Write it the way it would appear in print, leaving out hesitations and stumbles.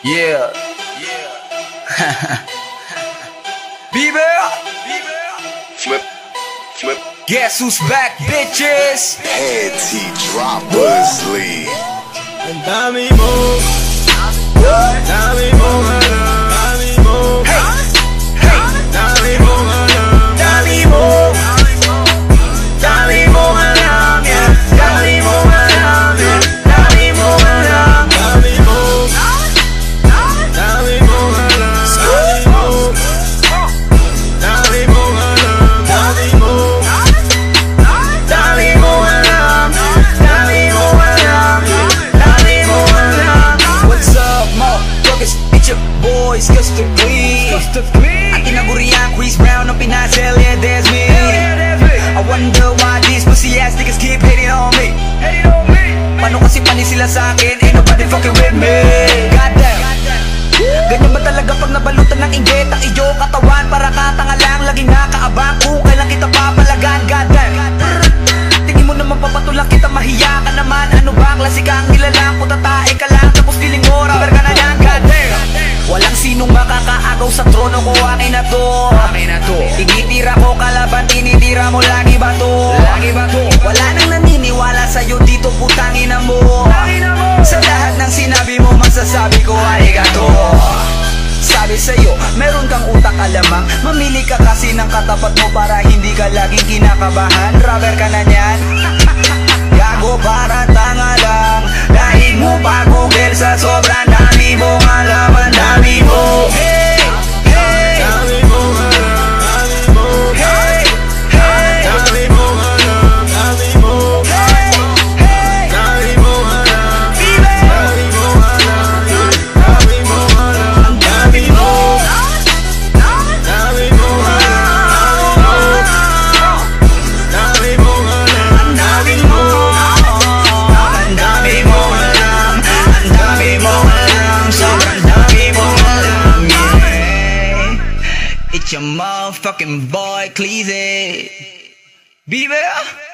Yeah. Bieber. Flip. Guess who's back, bitches? Head T Droppers League. And dami mo, dami mo alam, dami mo, dami mo alam, dami mo, dami mo alam, yeah, dami mo alam, yeah, dami mo alam, dami mo, dami mo alam, dami mo, dami mo alam, dami mo, dami mo alam, dami mo alam, dami mo alam. What's up, motherfuckers? It's your boys, Gusto Clean. At tinagurian, Chris Brown, ang pinasel, yeah, that's me. I wonder why these pussy ass niggas keep hating on me. Paano kasi panis sila sa akin? Ain't nobody fucking with me. Goddamn. Ganyan ba talaga pag nabalutan ng inggit ang iyo katawan? Para katanga lang, laging nakaabang kung kailan kita papalagan. Goddamn. Tingin mo naman papatulak kita, mahiya ka naman. Ano ba, klase kang nilalang, putatae ka lang, tapos feeling mo, rapper ka na yan. Goddamn. Walang sinong makakaagaw sa trono ko, akin na to. Igitira ko kalaban, tinitira mo, lagi ba to? Wala nang naniniwala sa'yo dito, putangin na mo. Sa lahat ng sinabi mo, masasabi ko, arigato. Sabi sa'yo, meron kang utak alamang. Mamili ka kasi ng katapat mo para hindi ka laging kinakabahan. Rapper ka na niyan. Gago para tanga lang. Dahil mo pa Google sa sobrang dami mong alam. Ang dami mo. Dami mo alam, dami mo, dami mo alam, dami mo, dami mo alam, dami mo alam, dami mo alam, Ang dami mo. dami mo alam, dami mo alam, Ang dami mo. Ang dami mo alam. Ang dami mo alam. Sobrang dami mo alam. Yeah. It's your motherfucking boy, Cleezy. Bieber.